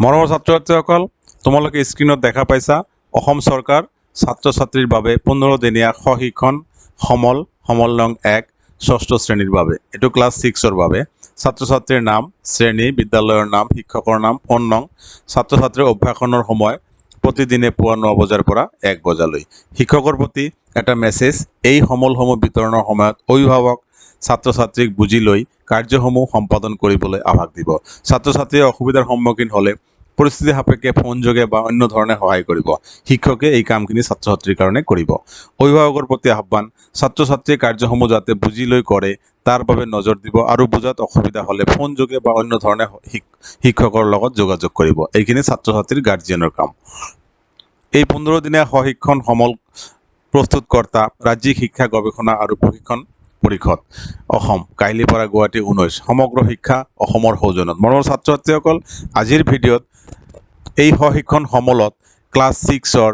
মৰমৰ ছাত্ৰ ছাত্ৰীসকল, তোমালোকে স্ক্ৰীনত দেখা পাইছা অসম চৰকাৰ ছাত্ৰ ছাত্ৰীৰ বাবে 15 দিনীয়া সশিক্ষণ সমল নং 1 ষষ্ঠ শ্ৰেণীৰ বাবে। এটো ক্লাছ 6ৰ বাবে। ছাত্ৰ ছাত্ৰীৰ নাম, শ্ৰেণী, বিদ্যালয়ৰ নাম, শিক্ষকৰ নাম, ফোন নং, ছাত্ৰ ছাত্ৰীৰ অভ্যাসনৰ সময় প্ৰতিদিনে পুৱা 9 বজাৰ পৰা 1 বজালৈ। শিক্ষকৰ প্ৰতি এটা মেছেজ, এই সমলসমূহ বিতৰণৰ সময়ত অভিভাৱক ছাত্ৰ ছাত্ৰীক বুজি লৈ কাৰ্যসমূহ সম্পাদন কৰিবলৈ আভাস দিব। ছাত্ৰ ছাত্ৰীয়ে অসুবিধাৰ সন্মুখীন হ'লে পৰিস্থিতি সাপেক্ষে ফোন যোগে বা অন্য ধৰণে সহায় কৰিব। শিক্ষকে এই কামখিনি ছাত্ৰ ছাত্ৰীৰ কাৰণে কৰিব। অভিভাৱকৰ প্ৰতি আহ্বান, ছাত্ৰ ছাত্ৰীয়ে কাৰ্যসমূহ যাতে বুজি লৈ কৰে তাৰ বাবে নজৰ দিব আৰু বুজাত অসুবিধা হ'লে ফোন যোগে বা অন্য ধৰণে শিক্ষকৰ লগত যোগাযোগ কৰিব। এইখিনি ছাত্ৰ ছাত্ৰীৰ গাৰ্জিয়ানৰ কাম। এই 15 দিনীয়া সশিক্ষণ সমল প্ৰস্তুতকৰ্তা ৰাজ্যিক শিক্ষা গৱেষণা আৰু প্ৰশিক্ষণ পৰিষদ অসম, কাহিলীপাৰা, গুৱাহাটী 19। সমগ্ৰ শিক্ষা অসমৰ সৌজন্যত। মৰমৰ ছাত্ৰ ছাত্ৰীসকল, আজিৰ ভিডিঅ'ত এই সশিক্ষণ সমলত ক্লাছ 6ৰ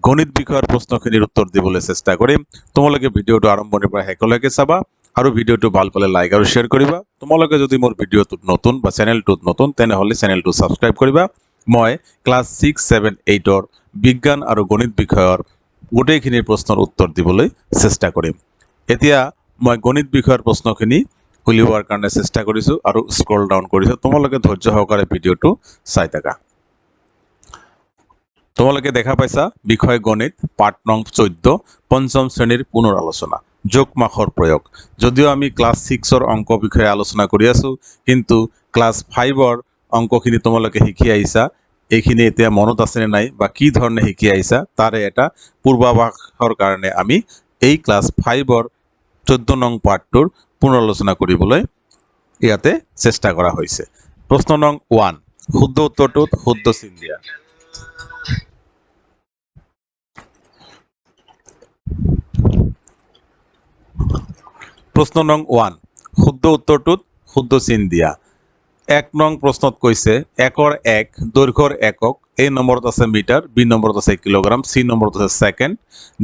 গণিত বিষয়ৰ প্ৰশ্নখিনিৰ উত্তৰ দিবলৈ চেষ্টা কৰিম। তোমালোকে ভিডিঅ'টো আৰম্ভণিৰ পৰা শেষলৈকে চাবা আৰু ভিডিঅ'টো ভাল পালে লাইক আৰু শ্বেয়াৰ কৰিবা। তোমালোকে যদি মোৰ ভিডিঅ'টোত নতুন বা চেনেলটোত নতুন তেনেহ'লে চেনেলটো ছাবস্ক্ৰাইব কৰিবা। মই ক্লাছ 6, 7, 8ৰ বিজ্ঞান আৰু গণিত বিষয়ৰ গোটেইখিনি প্ৰশ্নৰ উত্তৰ দিবলৈ চেষ্টা কৰিম। এতিয়া মই গণিত বিষয়ৰ প্ৰশ্নখিনি উলিওৱাৰ কাৰণে চেষ্টা কৰিছোঁ আৰু স্ক্ৰল ডাউন কৰিছোঁ। তোমালোকে ধৈৰ্য সহকাৰে ভিডিঅ'টো চাই থাকা। তোমালোকে দেখা পাইছা বিষয় গণিত পাঠ নং 14 পঞ্চম শ্ৰেণীৰ পুনৰ আলোচনা যোগ মাখৰ প্ৰয়োগ। যদিও আমি ক্লাছ 6ৰ অংক বিষয়ে আলোচনা কৰি আছোঁ, কিন্তু ক্লাছ 5ৰ অংকখিনি তোমালোকে শিকি আহিছা। এইখিনি এতিয়া মনত আছেনে নাই বা কি ধৰণে শিকি আহিছা তাৰে এটা পূৰ্বাভাসৰ কাৰণে আমি এই ক্লাছ 5ৰ 14 নং পাঠটোৰ পুনৰ আলোচনা কৰিবলৈ ইয়াতে চেষ্টা কৰা হৈছে। প্ৰশ্ন নং 1, শুদ্ধ উত্তৰটোত শুদ্ধ চিন দিয়া। প্ৰশ্ন নং 1, শুদ্ধ উত্তৰটোত শুদ্ধ চিন দিয়া। 1 নং প্ৰশ্নত কৈছে 1ৰ 1 দৈৰ্ঘ্যৰ একক, এ নম্বৰত আছে মিটাৰ, বি নম্বৰত আছে কিলোগ্ৰাম, চি নম্বৰত আছে ছেকেণ্ড,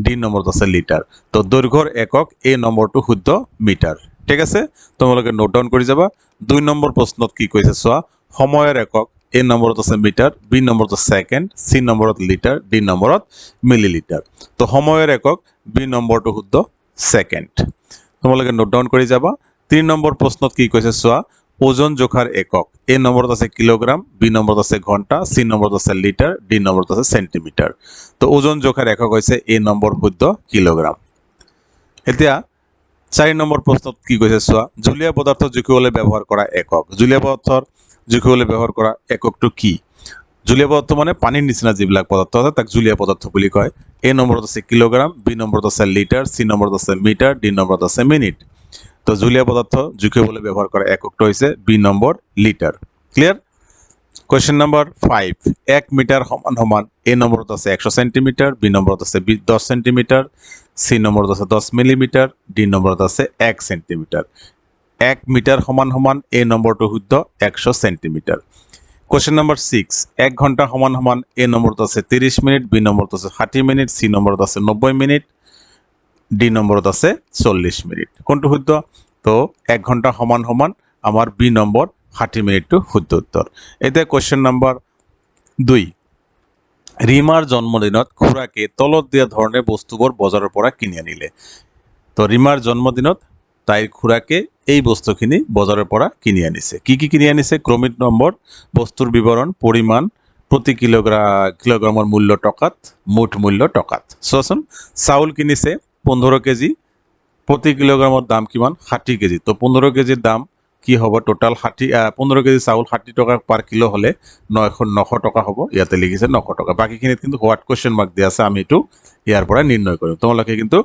ডি নম্বৰত আছে লিটাৰ। তো দৈৰ্ঘ্যৰ একক এ নম্বৰটো শুদ্ধ মিটাৰ। ঠিক আছে, তোমালোকে নোট ডাউন কৰি যাবা। 2 নম্বৰ প্ৰশ্নত কি কৈছে চোৱা, সময়ৰ একক, এ নম্বৰত আছে মিটাৰ, বি নম্বৰত আছে ছেকেণ্ড, চি নম্বৰত লিটাৰ, ডি নম্বৰত মিলিলিটাৰ। তো সময়ৰ একক বি নম্বৰটো শুদ্ধ ছেকেণ্ড। তোমালোকে নোট ডাউন কৰি যাবা। 3 নম্বৰ প্ৰশ্নত কি কৈছে চোৱা, ওজন জোখাৰ একক, এ নম্বৰত আছে কিলোগ্ৰাম, বি নম্বৰত আছে ঘণ্টা, চি নম্বৰত আছে লিটাৰ, ডি নম্বৰত আছে চেণ্টিমিটাৰ। তো ওজন জোখাৰ একক হৈছে এ নম্বৰ শুদ্ধ কিলোগ্ৰাম। এতিয়া 4 নম্বৰ প্ৰশ্নত কি কৈছে চোৱা, জুলীয়া পদাৰ্থ জুখিবলৈ ব্যৱহাৰ কৰা একক। জুলীয়া পদাৰ্থৰ জুখিবলৈ ব্যৱহাৰ কৰা এককটো কি? জুলীয়া পদাৰ্থ মানে পানীৰ নিচিনা যিবিলাক পদাৰ্থ আছে তাক জুলীয়া পদাৰ্থ বুলি কয়। এ নম্বৰত আছে কিলোগ্ৰাম, বি নম্বৰত আছে লিটাৰ, চি নম্বৰত আছে মিটাৰ, ডি নম্বৰত আছে মিনিট। তো জুলীয়া পদাৰ্থ জুখিবলৈ ব্যৱহাৰ কৰা এককটো হৈছে B number litre. Clear? Question number 5, 1 metre সমান সমান, এ নম্বৰত আছে 100 সেন্টিমিটাৰ, বি নম্বৰত আছে 10 সেন্টিমিটাৰ, চি নম্বৰত আছে 10 মিলিমিটাৰ, ডি নম্বৰত আছে 1 সেন্টিমিটাৰ। 1 মিটাৰ সমান সমান, এ নম্বৰটো শুদ্ধ 100 সেন্টিমিটাৰ। কুৱেশ্যন নম্বৰ 6, 1 ঘণ্টা সমান সমান, এ নম্বৰত আছে 30 মিনিট, বি নম্বৰত আছে 60 মিনিট, চি নম্বৰত আছে 90 মিনিট, ডি নম্বৰত আছে 40 মিনিট। কোনটো শুদ্ধ? তো 1 ঘণ্টা সমান সমান আমাৰ বি নম্বৰ 60 মিনিটটো শুদ্ধ উত্তৰ। এতিয়া কুৱেশ্যন নম্বৰ 2, ৰীমাৰ জন্মদিনত খুৰাকে তলত দিয়া ধৰণে বস্তুবোৰ বজাৰৰ পৰা কিনি আনিলে। তো ৰীমাৰ জন্মদিনত তাইৰ খুৰাকে এই বস্তুখিনি বজাৰৰ পৰা কিনি আনিছে। কি কি কিনি আনিছে? ক্ৰমিক নম্বৰ, বস্তুৰ বিৱৰণ, পৰিমাণ, প্ৰতি কিলোগ্ৰামৰ মূল্য টকাত, মুঠ মূল্য টকাত। চোৱাচোন, চাউল কিনিছে 15 কেজি, প্ৰতি কিলোগ্ৰামৰ দাম কিমান? 60 কেজি। তো 15 কেজিৰ দাম কি হ'ব? টোটাল 15 কেজি চাউল 60 টকা পাৰ কিলো হ'লে 900 টকা হ'ব। ইয়াতে লিখিছে 900 টকা। বাকীখিনিত কিন্তু হোৱাট কুৱেশ্যন মাৰ্ক দিয়া আছে, আমি এইটো ইয়াৰ পৰা নিৰ্ণয় কৰিম। তোমালোকে কিন্তু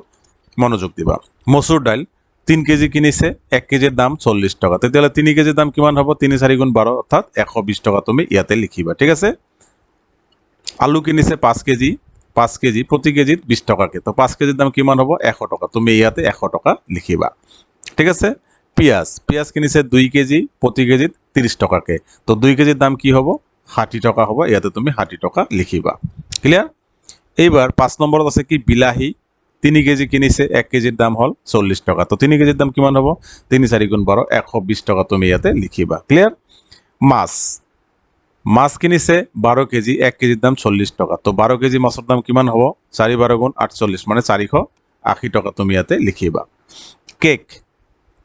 মনোযোগ দিবা। মচুৰ দাইল 3 কেজি কিনিছে, 1 কেজিৰ দাম 40 টকা। তেতিয়াহ'লে 3 কেজিৰ দাম কিমান হ'ব? 3 4 গুণ 12 অৰ্থাৎ 120 টকা তুমি ইয়াতে লিখিবা। ঠিক আছে? আলু কিনিছে 5 কেজি, 5 কেজি প্ৰতি কেজিত 20 টকাকে। তো 5 কেজিৰ দাম কিমান হ'ব? 100 টকা। তুমি ইয়াতে 100 টকা লিখিবা। ঠিক আছে? পিঁয়াজ কিনিছে 2 কেজি, প্ৰতি কেজিত 30 টকাকে। তো 2 কেজিৰ দাম কি হ'ব? 60 টকা হ'ব। ইয়াতে তুমি 60 টকা লিখিবা। ক্লিয়াৰ? এইবাৰ 5 নম্বৰত আছে কি? বিলাহী 3 কেজি কিনিছে, 1 কেজিৰ দাম হ'ল 40 টকা। তো 3 কেজিৰ দাম কিমান হ'ব? 3 4 গুণ 12 120 টকা তুমি ইয়াতে লিখিবা। ক্লিয়াৰ? মাছ মাছ কিনিছে 12 কেজি 1 কেজির দাম 40 টাকা তো 12 কেজি মাছের দাম কিমান হ'ব 4 12 গুণ 48 মানে 480 টাকা তুমি ইয়াতে লিখিবা কেক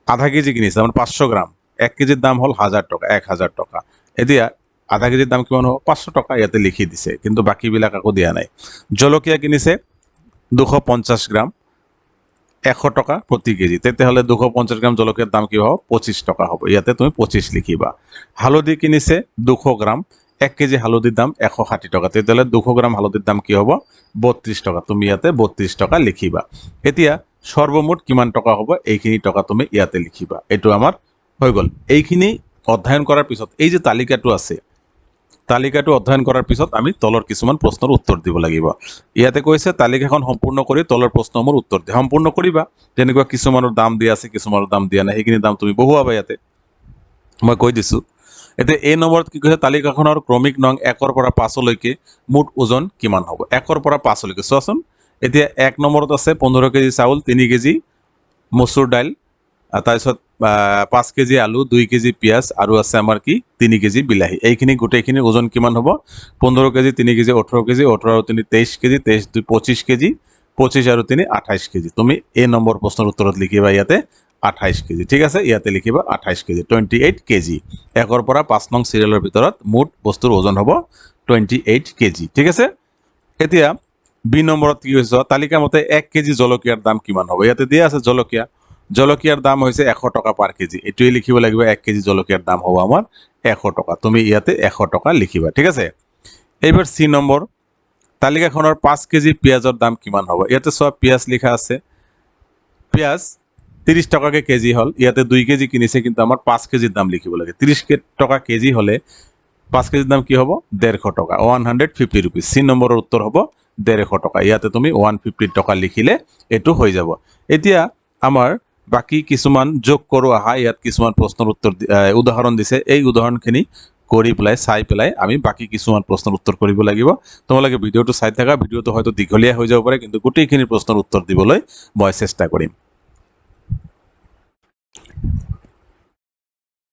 আধা কেজি কিনিছে মানে 500 গ্রাম 1 কেজির দাম হল 1000 টাকা 1000 টাকা এতিয়া আধা কেজির দাম কিমান হ'ব 500 টাকা ইয়াতে লিখি দিছে কিন্তু বাকিবিলাক আকো দিয়া নাই জলকীয়া কিনিছে 250 গ্রাম 100 টাকা প্রতি কেজি তেতিয়াহ'লে 250 গ্রাম জলকীয়াৰ দাম কি হ'ব 25 টাকা হ'ব ইয়াতে তুমি 25 লিখিবা হালধি কিনিছে 200 গ্রাম 1 কেজি হালধিৰ দাম 160 টাকা তেতিয়াহ'লে 200 গ্ৰাম হালধিৰ দাম কি হ'ব 32 টাকা তুমি ইয়াতে 32 টাকা লিখিবা এতিয়া সর্বমোট কিমান টাকা হ'ব এইখিনি টাকা তুমি ইয়াতে লিখিবা এটো আমাৰ হৈ গল এইখিনি অধ্যয়ন কৰাৰ পিছত এই যে তালিকাটো আছে তালিকাটো অধ্যয়ন কৰাৰ পিছত আমি তলৰ কিছুমান প্ৰশ্নৰ উত্তৰ দিব লাগিব ইয়াতে কৈছে তালিকাখন সম্পূৰ্ণ কৰি তলৰ প্ৰশ্নসমূহৰ উত্তৰ দি সম্পূৰ্ণ কৰিবা যেনেকুৱা কিছুমানৰ দাম দিয়া আছে কিছুমানৰ দাম দিয়া নাই সেইখিনি দাম তুমি বহুৱাবা ইয়াতে মই কৈ দিছো এতিয়া এই নম্বৰত কি কৈছে তালিকাখনৰ ক্ৰমিক নং 1 পৰা 5 লৈকে মুঠ ওজন কিমান হ'ব 1 পৰা 5 লৈকে চোৱাচোন এতিয়া 1 নম্বৰত আছে 15 কেজি চাউল 3 কেজি মসুৰ দাইল তাৰপিছত 5 কেজি আলু 2 কেজি পিয়াজ আৰু আছে আমাৰ কি 3 কেজি বিলাহী এইখিনি গোটেইখিনি ওজন কিমান হ'ব 15 কেজি 3 কেজি 18 কেজি 18 আৰু 3 23 কেজি 23 2 25 কেজি 25 আৰু 3 28 কেজি তুমি এই নম্বৰ প্ৰশ্নৰ উত্তৰত লিখিবা ইয়াতে 28 কেজি ঠিক আছে ইয়াতে লিখিবা 28 কেজি 28 কেজি 1 পৰা 5 নং সিৰিয়ালৰ ভিতৰত মুঠ বস্তুৰ ওজন হ'ব 28 কেজি ঠিক আছে এতিয়া বি নম্বৰত কি হৈছে তালিকা মতে 1 কেজি জলকীয়াৰ দাম কিমান হ'ব ইয়াতে দিয়া আছে জলকীয়াৰ দাম হৈছে 100 টাকা পাৰ কেজি এটোই লিখিব লাগিব 1 কেজি জলকীয়াৰ দাম হ'ব আমাৰ 100 টাকা তুমি ইয়াতে 100 টাকা লিখিবা ঠিক আছে এইবাৰ সি নম্বৰ তালিকাখনৰ 5 কেজি পিয়াজৰ দাম কিমান হ'ব ইয়াতে সব পিয়াজ লিখা আছে পিয়াজ 30 টাকাকে কেজি হল ইয়াতে 2 কেজি কিনিছে কিন্তু আমাৰ 5 কেজিৰ দাম লিখিব লাগে 30 টাকা কেজি হলে 5 কেজিৰ দাম কি হ'ব 150 টাকা 150 रुपीस সি নম্বৰৰ উত্তৰ হ'ব 150 টাকা ইয়াতে তুমি 150 টাকা লিখিলে এটো হৈ যাব এতিয়া আমাৰ বাকি কিছুমান যোগ কৰো আহা ইয়াত কিছুমান প্ৰশ্নৰ উত্তৰ উদাহৰণ দিছে এই উদাহৰণখিনি কৰি পেলাই চাই পেলাই আমি বাকি কিছুমান প্ৰশ্নৰ উত্তৰ কৰিব লাগিব তোমালোকে ভিডিওটো চাই থাকা ভিডিওটো হয়তো দীঘলীয়া হৈ যাব পাৰে কিন্তু গোটেইখিনি প্ৰশ্নৰ উত্তৰ দিবলৈ মই চেষ্টা কৰিম